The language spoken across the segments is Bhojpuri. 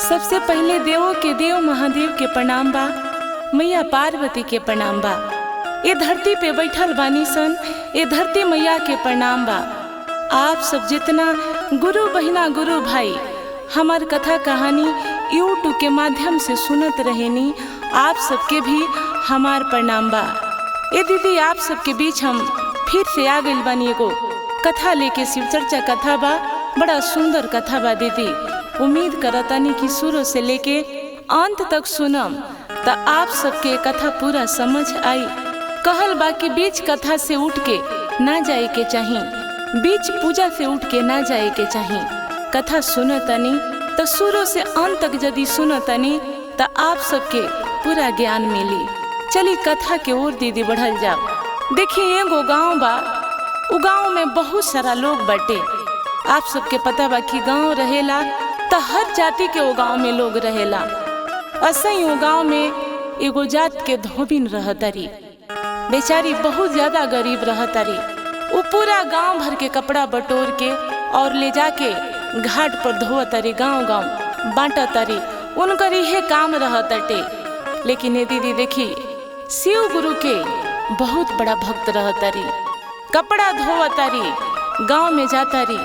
सबसे पहले देवों के देव महादेव के प्रणाम बा, मैया पार्वती के प्रणाम बा। ये धरती पे बैठल बानी सन, ये धरती मैया के प्रणाम बा। आप सब जितना गुरु बहिना गुरु भाई हमार कथा कहानी यूट्यूब के माध्यम से सुनत रहेनी, आप सबके भी हमार प्रणाम बा। ये दीदी आप सबके बीच हम फिर से आ गइल बानी एगो कथा लेके। शिव चर्चा कथा बा, बड़ा सुंदर कथा बा दीदी। उम्मीद करतानी कि शुरू से लेके अंत तक सुनम तो आप सबके कथा पूरा समझ आई। कहल बा कि बीच कथा से उठ के ना जाए के चाहिए, बीच पूजा से उठ के ना जाए के चाहिए। कथा सुनतनी तो शुरू से अंत तक यदि सुनतनी तो आप सबके पूरा ज्ञान मिली। चली कथा के ओर दीदी बढ़ल जाओ। देखिए एगो गाँव बा, उ गाँव में बहुत सारा लोग बाटे। आप सबके पता बा कि गाँव रहेला तो हर जाति के वो गाँव में लोग रहेला। असई वो गाँव में एगो जात के धोबिन रहतरी, बेचारी बहुत ज्यादा गरीब रहतरी। वो पूरा गांव भर के कपड़ा बटोर के और ले जाके घाट पर धोवतरी, गांव गांव बांटतरी। उनकर यह काम रहतटे। लेकिन ये दीदी देखी शिव गुरु के बहुत बड़ा भक्त रहतरी, कपड़ा धोवतरी, गांव में जातरी।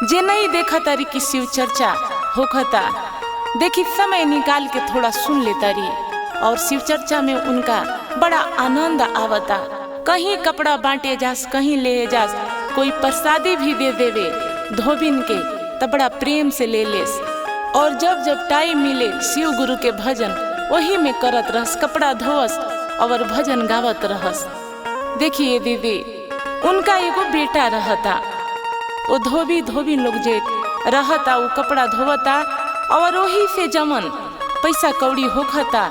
जे नहीं देखतरी कि शिव चर्चा होखता, देखी समय निकाल के थोड़ा सुन लेतरी और शिव चर्चा में उनका बड़ा आनंद आवता। कहीं कपड़ा बांटे जास, कहीं ले जास, कोई प्रसादी भी दे देवे धोबिन के तो बड़ा प्रेम से ले लेस। और जब जब टाइम मिले शिव गुरु के भजन वही में करत रहस, कपड़ा धोवस और भजन गावत रहस। देखिए दीदी उनका एगो बेटा रहता। वो धोबी लोग जे रहता वो कपड़ा धोवता और वही से जमन पैसा कौड़ी होखता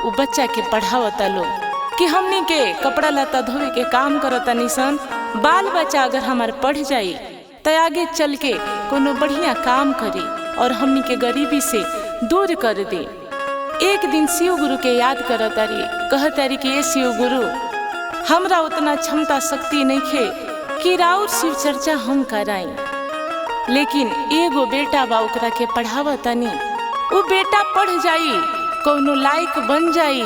वो बच्चा के पढ़ावता लोग कि हमनी के कपड़ा लता धोवे के काम करता निसन। बाल बच्चा अगर हमार पढ़ जाई तो आगे चल के कोनो बढ़िया काम करी और हमनी के गरीबी से दूर कर दे। एक दिन शिव गुरु के याद करतारी, कहतारी कि ये शिव गुरु हमरा उतना क्षमता शक्ति नहीं खे कि राउर शिव चर्चा हम कराई, लेकिन एगो बेटा बा ओकरा के पढ़ावतनी। वो बेटा पढ़ जाई, कोनो लायक बन जाई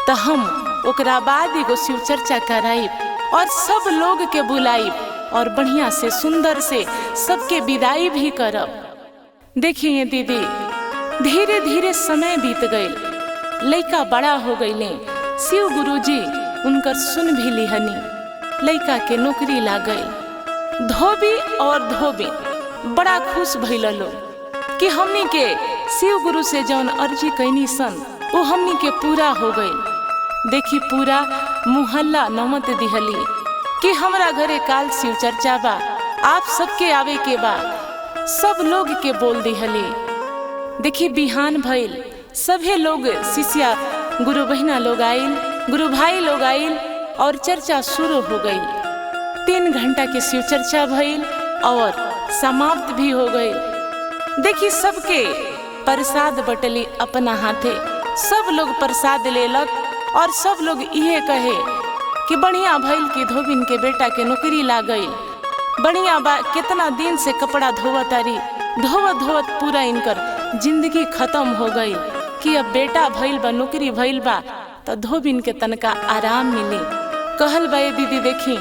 तो हम ओकरा बाद एगो शिव चर्चा कराई और सब लोग के बुलाई और बढ़िया से सुंदर से सबके विदाई भी करब। देखिए दीदी धीरे धीरे समय बीत गई, लड़का बड़ा हो गईले। शिव गुरु जी उनकर सुन भी लिहनी, लड़का के नौकरी लाग गई। धोबी और धोबी बड़ा खुश भइल लोग कि हमनी के शिव गुरु से जौन अर्जी कैनी सन वो हमनी के पूरा हो गई। देखी पूरा मुहल्ला नमत दिहली कि हमरा घरे काल शिव चर्चा बा, आप सबके आवे के बा। सब लोग के बोल दिहली। देखी बिहान भइल, सभे लोग शिष्या गुरु बहिना लोग आइल, गुरु भाई लोग आइल और चर्चा शुरू हो गई। 3 घंटा के शिव चर्चा भइल और समाप्त भी हो गई। देखी सबके प्रसाद बटली अपना हाथे, सब लोग प्रसाद लेलक और सब लोग ये कहे कि बढ़िया भइल कि धोबिन के बेटा के नौकरी लाग गई। बढ़िया बा, कितना दिन से कपड़ा धोवतारी, धोवत धोवत पूरा इनकर जिंदगी खत्म हो गई कि अब बेटा भइल बा, नौकरी भइल बा तो धोबिन के तनका आराम मिली। कहल बा ये दीदी देखी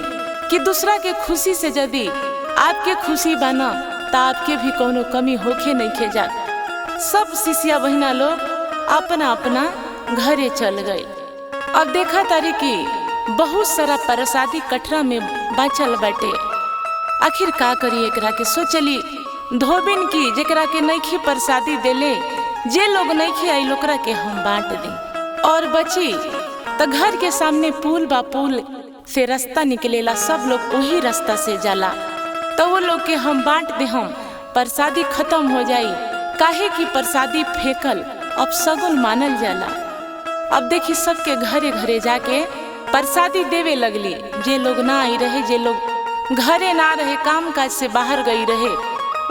कि दूसरा के खुशी से यदि आपके खुशी बना तो आपके भी कोनो कमी होके नहीं खे जा। सब शिष्या बहिना लोग अपना अपना घरे चल गए। अब देखा तारी कि बहुत सारा प्रसादी कटरा में बाचल बाटे। आखिर का करी एकरा के सोचली धोबिन की जेकरा के नइखी प्रसादी देले, जे लोग नइखी आई लोकरा के हम बांट दी। और बची तो घर के सामने पुल बा, पुल से रास्ता निकलेला, सब लोग वही रास्ता से जाला तो वो लोग के हम बांट दे। हम प्रसादी खत्म हो जाई, काहे की प्रसादी फेंकल अब सगुन मानल जाला। अब देखी सबके घरे घरे जाके प्रसादी देवे लगली। जे लोग ना आई रहे, जे लोग घरे ना रहे, काम काज से बाहर गई रहे,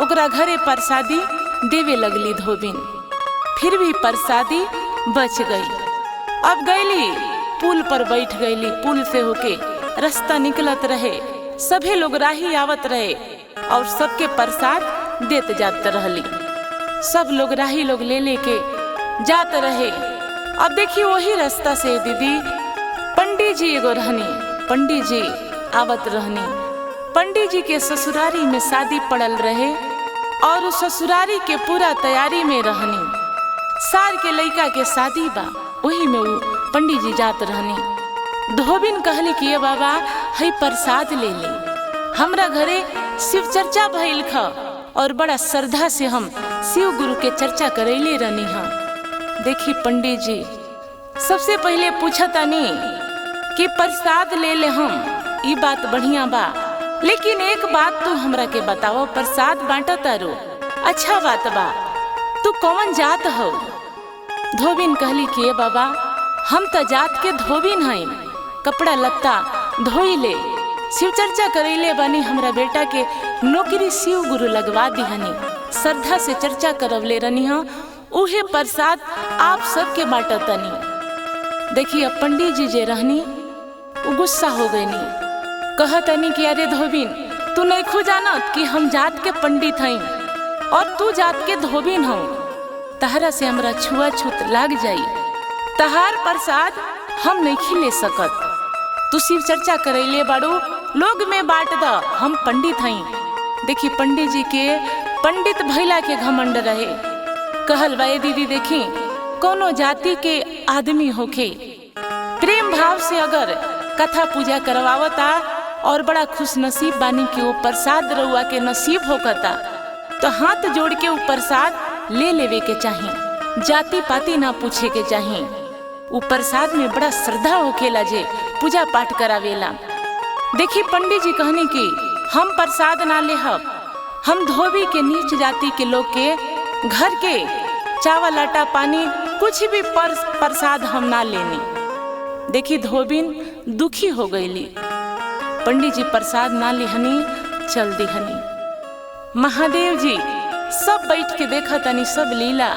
ओकरा घरे प्रसादी देवे लगली धोबिन। फिर भी प्रसादी बच गई। अब गईली पुल पर बैठ गईली, पुल से होके रास्ता निकलत रहे, सभी लोग राही आवत रहे और सबके प्रसाद देत जात रहली। सब लोग राही लोग ले लेके जात रहे। अब देखी वही रास्ता से दीदी पंडित जी एगो रहनी, पंडित जी आवत रहनी। पंडित जी के ससुरारी में शादी पड़ल रहे और उस ससुरारी के पूरा तैयारी में रहनी। सार के लड़का के शादी बा, वही में वो पंडित जी जात रहनी। धोबिन कहली कि ये बाबा हई प्रसाद ले ले, हमरा घरे शिव चर्चा भइल ख और बड़ा श्रद्धा से हम शिव गुरु के चर्चा करैले रहनी हम। देखी पंडित जी सबसे पहले पूछतानी कि प्रसाद ले ले हम, ई बात बढ़िया बा, लेकिन एक बात तू हमरा के बताओ, प्रसाद बांटा तारो अच्छा बात बा, तू कौन जात हो? धोबिन कहली कि बाबा हम तो जात के धोबिन हई, कपड़ा लत्ता धोई ले, शिव चर्चा करैले बानी, हमरा बेटा के नौकरी शिव गुरु लगवा दिहनी, श्रद्धा से चर्चा करवले रहनी हा, उहे प्रसाद आप सबके बांटतनी। देखिए अब पंडित जी जे रहनी वो गुस्सा हो गईनी, कहतनी कि अरे धोबिन तू नहीं खो जानत कि हम जात के पंडित हई और तू जात के धोबिन हो, तहरा से हमरा छुआछूत लाग जाई, तहार प्रसाद हम नहीं खिले सकत, तू शिव चर्चा करैले बाड़ू, लोग में बांट द, हम पंडित हई। देखी पंडित जी के पंडित भैला के घमंड रहे। कहल बाए दीदी देखी कोनो जाति के आदमी होके प्रेम भाव से अगर कथा पूजा करवावता और बड़ा खुश नसीब बानी कि वो प्रसाद रउआ के नसीब होकता, तो हाथ जोड़ के वो प्रसाद ले लेवे के चाहिए, जाति पाति ना पूछे के चाहिए। वो प्रसाद में बड़ा श्रद्धा होकेला जे पूजा पाठ करावेला। देखी पंडित जी कहनी कि हम प्रसाद ना लेहब, हम धोबी के नीच जाति के लोग के घर के चावल आटा पानी कुछ भी प्रसाद हम ना लेनी। देखी धोबिन दुखी हो गईली, पंडित जी प्रसाद ना लेहनी, चल दिहनी। महादेव जी सब बैठ के देखा तनी सब लीला,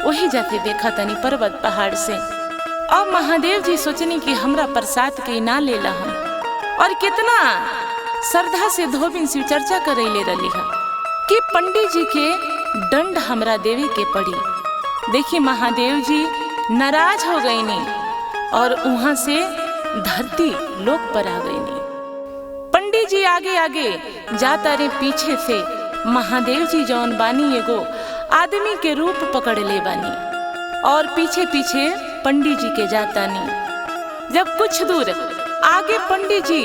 वही जाके देखा तनी पर्वत पहाड़ से। अब महादेव जी सोचनी कि हमरा प्रसाद के ना लेला हम, और कितना श्रद्धा से धोबिन शिव चर्चा करैले रही है कि पंडित जी के दंड हमरा देवे के पड़ी। देखी महादेव जी नाराज हो गईनी और वहां से धरती लोक पर आ गईनी। पंडित जी आगे आगे जाता रे, पीछे से महादेव जी जौन बानी एगो आदमी के रूप पकड़ ले बानी और पीछे पीछे पंडित जी के जातानी। जब कुछ दूर आगे पंडित जी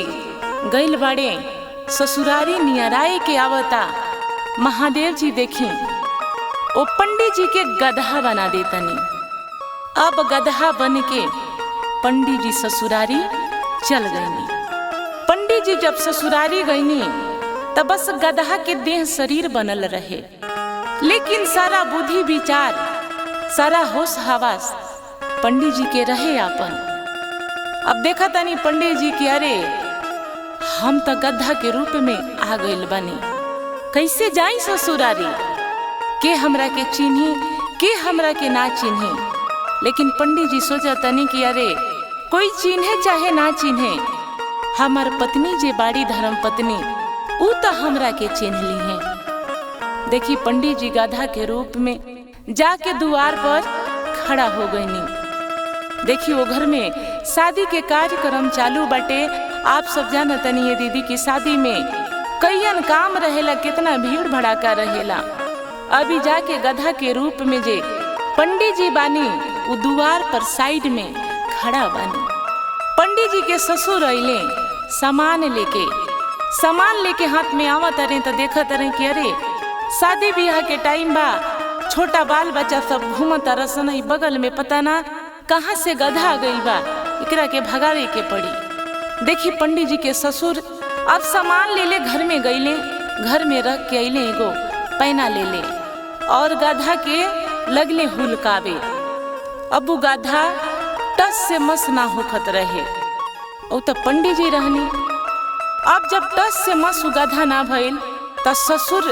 गइल बाड़े, ससुरारी नियराए के आवता, महादेव जी देखी वो पंडित जी के गधा बना देतनी। अब गधा बन के पंडित जी ससुरारी चल गईनी। पंडित जी जब ससुरारी गईनी तब बस गधा के देह शरीर बनल रहे, लेकिन सारा बुद्धि विचार सारा होश हवास पंडित जी के रहे आपन। अब देखा तनी पंडित जी के अरे हम तो गधा के रूप में आ गइल बानी, कैसे जाई ससुरारी, के हमरा के चिन्ही के हमरा के ना चिन्ही। लेकिन पंडित जी सोचा तनी कि अरे कोई चिन्हे चाहे ना चिन्हे, हमार पत्नी जे बाड़ी धर्म पत्नी ऊ तो हमरा के चिन्ह ली है। देखी पंडित जी गधा के रूप में जाके द्वार पर खड़ा हो गईनी। देखी वो घर में शादी के कार्यक्रम चालू बाटे। आप सब जानतनी ये दीदी की शादी में कईयन काम रहेला, कितना भीड़ भड़ाका रहेला। अभी जाके गधा के रूप में जे पंडित जी बानी वो द्वार पर साइड में खड़ा बानी। पंडित जी के ससुर अइले सामान लेके हाथ में आवत रहे तो देखत रहे कि अरे शादी ब्याह के टाइम बा, छोटा बाल बच्चा सब घूमत रसन, बगल में पता ना कहाँ से गधा आ गई बा, एकरा के भगावे के पड़ी। देखी पंडित जी के ससुर अब सामान ले घर में गईले, घर में रख के अइले एगो पैना ले और गधा के लगले हुलकावे। अब वो गधा टस से मस ना होखत रहे, वो तो पंडित जी रहनी। अब जब टस से मस गधा ना भइल तो ससुर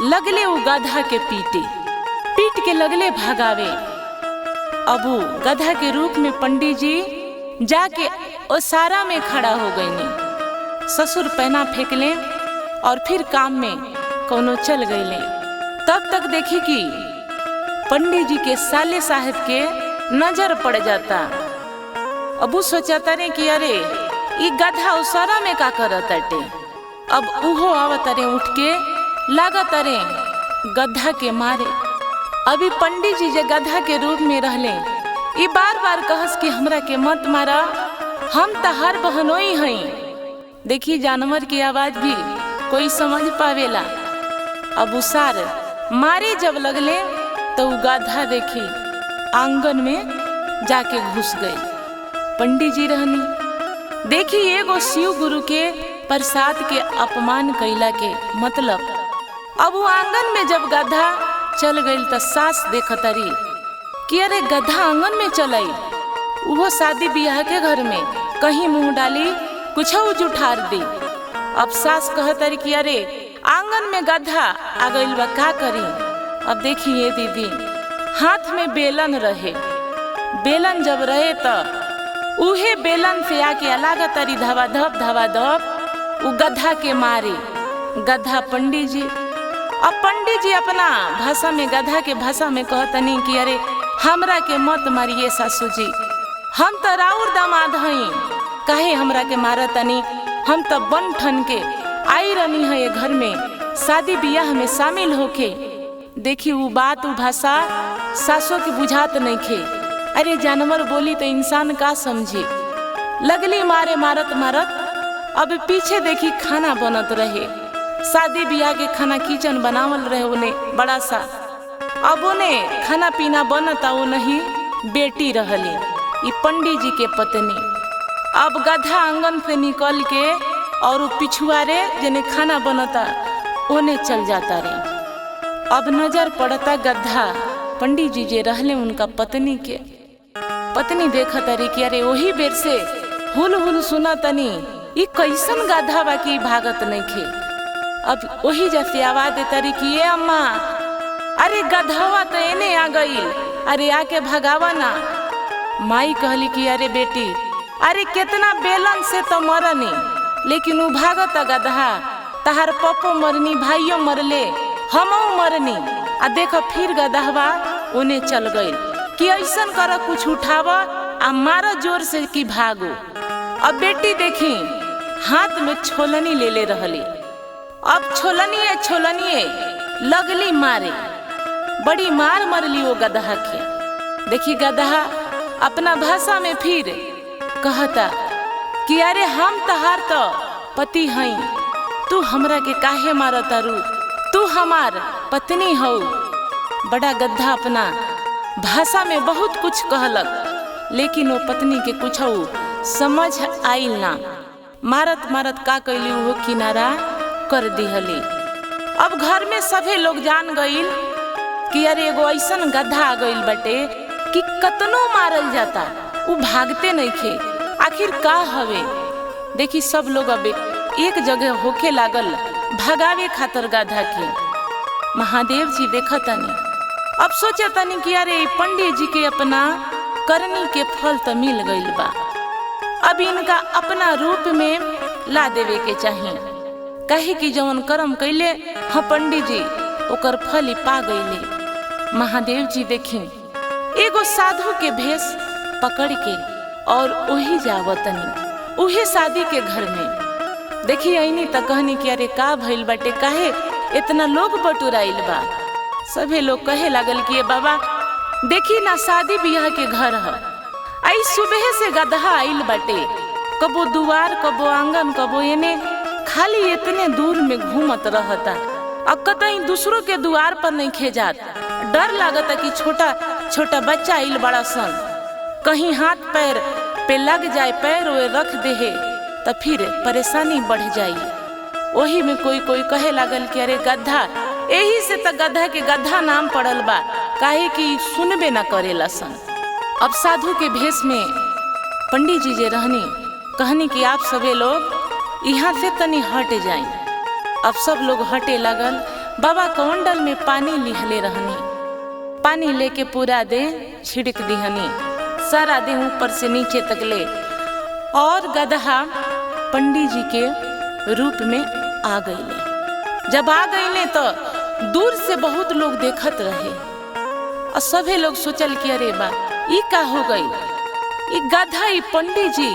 लगले वो गधा के पीट के लगले भगावे। अब वो गधा के रूप में पंडित जी जाके ओसारा में खड़ा हो गईनी। ससुर पैना फेंकले और फिर काम में कोनो चल गईले। तब तक देखी कि पंडित जी के साले साहब के नजर पड़ जाता। अब वो सोचता रे कि अरे ये गधा उसरा में का करत अटे। अब उहो आवत रे उठ के लागत रे गधा के मारे। अभी पंडित जी जे गधा के रूप में रहले ये बार बार कहस कि हमरा के मत मारा, हम तहार बहनोई हई। देखी जानवर की आवाज भी कोई समझ पावेला। अब उसार मारे जब लगले तो गधा देखी आंगन में जाके घुस गई। पंडित जी रहनी देखी एगो शिव गुरु के प्रसाद के अपमान कैला के मतलब। अब वो आंगन में जब गधा चल गई तो सास देखतरी कि अरे गधा आंगन में चलाई। वो शादी ब्याह के घर में कहीं मुंह डाली कुछ जुठार दी। अब सास कहतरी कि अरे आंगन में गधा आ गई बा का करी। अब देखिए दीदी हाथ में बेलन रहे। बेलन जब रहे तो उहे बेलन से आके अलग तरी धवा धप उ गधा के मारे। गधा पंडित जी। अब पंडित जी अपना भाषा में गधा के भाषा में कहतनी कि अरे हमरा के मत मारिए सासू जी, हम तो राउर दामाद हई, काहे हमरा के मारतनी। हम तो बन ठन के आई रहनी है ये घर में शादी ब्याह में शामिल होके। देखी वो बात वो भाषा सासों की बुझात नहीं खे। अरे जानवर बोली तो इंसान का समझे। लगली मारे मारत मारत। अब पीछे देखी खाना बनत रहे। शादी ब्याह के खाना किचन बनावल रहे उन्हें बड़ा सा। अब उन्हें खाना पीना बनता वो नहीं बेटी रहली ये पंडित जी के पत्नी। अब गधा आंगन से निकल के और वो पिछुआरे जिन्हें खाना बनता उन्हें चल जाता रे। अब नजर पड़ता गधा पंडित जी जे रहले उनका पत्नी के। पत्नी देखत रही कि अरे वही बेर से हुल हुल सुना तनी ये कैसन गधा बाकी भागत नहीं खे। अब वही जैसे आवाज देता रही कि ये अम्मा अरे गधावा तो एने आ गई, अरे आके भगावा ना। माई कहली कि अरे बेटी अरे कितना बेलन से तो मरनी लेकिन वो भागत गधा। तहार पप्पो मरनी भाइयों मरले हमो मरनी। आ देखो फिर गधवा उन्हें चल गई कि ऐसन कर कुछ उठावा आ मारो जोर से कि भागो। अब बेटी देखी हाथ में छोलनी ले ले रहली। अब छोलनिए लगली मारे। बड़ी मार मरली वो गधा के। देखी गधा अपना भाषा में फिर कहता कि अरे हम तहार तो पति हई, तू हमरा के काहे मारता रू, तू हमार पत्नी हो। बड़ा गधा अपना भाषा में बहुत कुछ कहलक लेकिन वो पत्नी के कुछ समझ आइल ना। मारत मारत का कैली वो किनारा कर दिहली। अब घर में सभी लोग जान गईल कि अरे एगो ऐसन गधा आ गईल बटे कि कतनो मारल जाता वो भागते नहीं खे। आखिर का हवे। देखी सब लोग अब एक जगह होके लागल भगावे खातर गधा के। महादेव जी देखतनी अब सोचतनी कि अरे पंडित जी के अपना करनी के फल तो मिल गईल बा। अब इनका अपना रूप में ला देवे के चाहिए। कहे कि जवन कर्म कैले हाँ पंडित जी ओकर फल पा गईले। महादेव जी देखी एगो साधु के भेष पकड़ के और वही जावतनी उहे शादी के घर में। देखी आईनी त कहनी कि अरे का भइल बाटे, काहे इतना लोग बटुराइल बा। सभी लोग कहे लागल कि बाबा देखी ना शादी ब्याह के घर है। आई सुबह से गधा आइल बाटे, कबो दुआर कबो आंगन कबो एने, खाली इतने दूर में घूमत रहता। अब कतई दूसरों के द्वार पर नहीं खेजात। डर लागता कि छोटा छोटा बच्चा आइल बड़ा सन, कहीं हाथ पैर पे लग जाए, पैर वे रख दे तो फिर परेशानी बढ़ जाई। वही में कोई कोई कहे लागल कि अरे गधा, यही से तो गधा के गधा नाम पड़ल बा, काहे कि सुनबे ना करेला सन। अब साधु के भेष में पंडित जी जे रहनी कहनी कि आप सभी लोग यहाँ से तनी हट जाए। अब सब लोग हटे लगल। बाबा कमंडल में पानी लिहले रहनी, पानी लेके पूरा देह छिड़क दिहनी, सारा देह ऊपर से नीचे तक ले। और गधा पंडित जी के रूप में आ गईले। जब आ गईले तो दूर से बहुत लोग देखत रहे। और सभे लोग सोचल कि अरे बा ई का हो गई, ई गधा, ई पंडित जी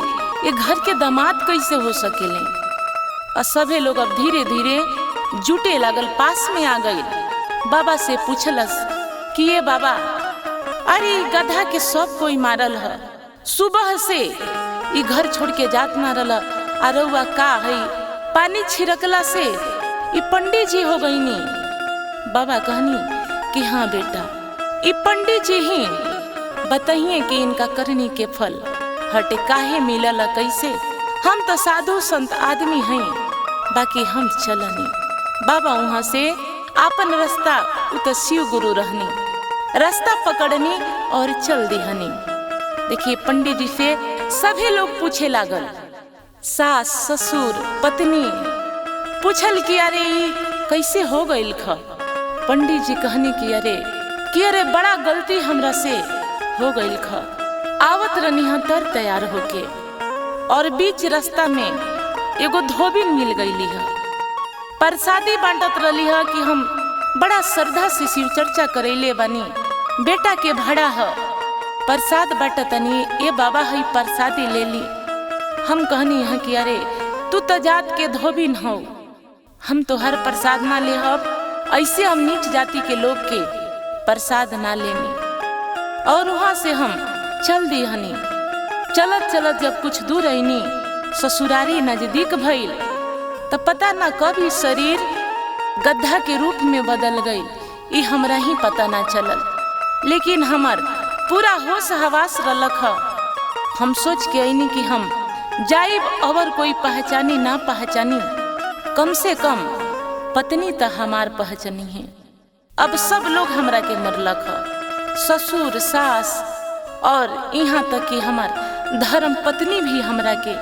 ये घर के दामाद कैसे हो सकेले। और सभे लोग अब धीरे धीरे जुटे लागल, पास में आ गई। बाबा से पूछलस कि ये बाबा, अरे गधा के सब कोई मारल है, सुबह से ई घर छोड़ के जात ना रहा, अरुआ का है पानी छिड़कला से ई पंडित जी हो गईनी। बाबा कहनी कि हाँ बेटा, ई पंडित जी ही बताइए कि इनका करनी के फल हटे काहे मिलल कैसे। हम तो साधु संत आदमी हैं, बाकी हम चलनी। बाबा वहां से आपन रास्ता उत शिव गुरु रहनी, रास्ता पकड़नी और चल दिहनी। देखिए पंडित जी से सभी लोग पूछे लागल, सास ससुर पत्नी पूछल कि अरे कैसे हो गइल ख। पंडित जी कहनी कि अरे बड़ा गलती हमरा से हो गइल ख। आवत रनी तर तैयार होके और बीच रास्ता में एगो धोबिन मिल गईली है। प्रसादी बांटत रही है कि हम बड़ा श्रद्धा से शिव चर्चा करैले बानी, बेटा के भड़ा है प्रसाद बांटतनी, ए बाबा है प्रसादी ले ली। हम कहनी है कि अरे तू तो जात के धोबिन हो, हम तो हर प्रसाद ना ले हब, ऐसे हम नीच जाति के लोग के प्रसाद ना लेनी। और वहां से हम चल दी हनी। चलत चलत जब कुछ दूर आईनी, ससुरारी नजदीक भइल, तब पता ना कब ही शरीर गधा के रूप में बदल गई, ई हमरा ही पता ना चलल। लेकिन हमार पूरा होश हवास रलक ह। हम सोच के आईनी कि हम जाइब, अवर कोई पहचानी ना पहचानी, कम से कम पत्नी तो हमार पहचानी है। अब सब लोग हमरा के मरलक ह, ससुर सास और यहाँ तक कि हमार धर्म पत्नी भी हमरा के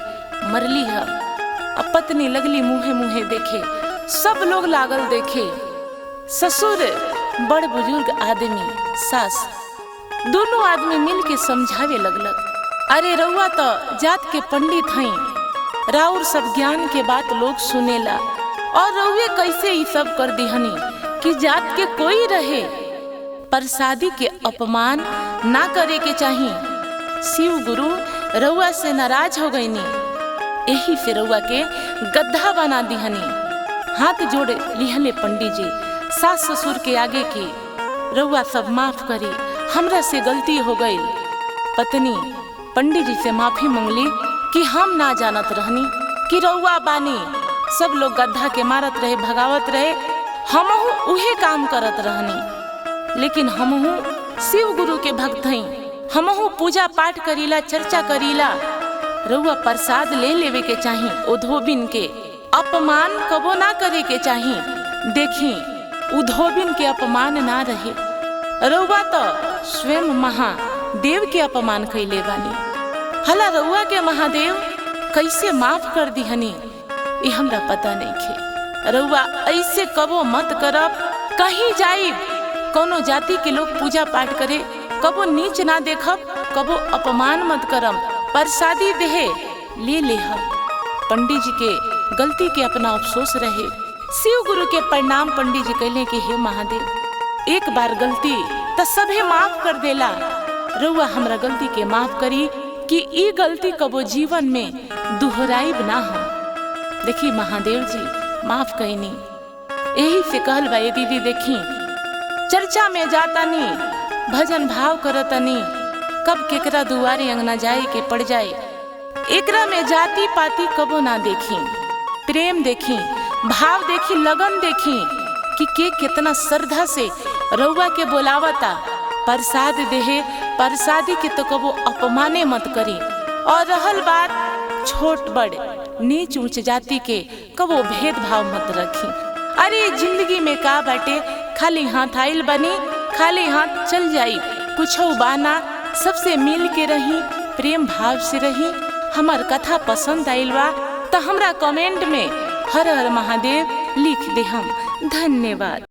मरली है। अब पत्नी लगली मुहे मुहे देखे, सब लोग लागल देखे। ससुर बड़ बुजुर्ग आदमी, सास दोनों आदमी मिल के समझावे लगलक, अरे रउआ तो जात के पंडित हैं, राउर सब ज्ञान के बात लोग सुनेला, और रउए कैसे ही सब कर दिहनी कि जात के कोई रहे। प्रसादी के अपमान ना करे के चाहिए। शिव गुरु रउआ से नाराज हो गईनी, यही से रउआ के गधा बना दिहनी। हाथ जोड़ लिहले पंडित जी सास ससुर के आगे की, रउआ सब माफ करी, हमरा से गलती हो गई। पत्नी पंडित जी से माफी मांगली कि हम ना जानत रहनी कि रउआ बानी। सब लोग गधा के मारत रहे, भगावत रहे, हमहू उहे काम करत रहनी। लेकिन हमहू शिव गुरु के भक्त हई, हमहू पूजा पाठ करीला, चर्चा करीला। रउआ प्रसाद ले लेवे के चाही, ओ धोबिन के अपमान कबो ना करे के चाही। देखी उ धोबिन के अपमान ना रहे, रउआ तो स्वयं महादेव के अपमान कैले बानी। हला रउआ के महादेव कैसे माफ कर दिहनी, ये हमरा पता नहीं खे। रउआ ऐसे कबो मत करब, कहीं जाइब कोनो जाति के लोग पूजा पाठ करे, कबो नीच ना देखब, कबो अपमान मत करब। प्रसादी देहे ले लेहब। पंडित जी के गलती के अपना अफसोस रहे। शिव गुरु के प्रणाम पंडित जी कहले कि हे महादेव, एक बार गलती तो सभे माफ कर देला, रउआ हमरा गलती के माफ करी कि ई गलती कबो जीवन में दोहराइब ना हो। देखी महादेव जी माफ कईनी। यही से कहल बा ये दीदी, देखी चर्चा में जातानी, भजन भाव करतनी, कब केकरा दुआरे अंगना जाए के पड़ जाए। एकरा में जाति पाति कबो ना देखी, प्रेम देखी, भाव देखी, लगन देखी कि के कितना श्रद्धा से रउआ के बोलावता। प्रसाद देहे, प्रसादी के तो कबो अपमाने मत करी। और रहल बात छोट बड़ नीच ऊंच जाति के, कबो भेदभाव मत रखी। अरे जिंदगी में का बाटे, खाली हाथ आइल बनी, खाली हाथ चल जाई, कुछ बाना। सबसे मिल के रही, प्रेम भाव से रही। हमार कथा पसंद आइल बा तो हमरा कमेंट में हर हर महादेव लिख दे हम। धन्यवाद।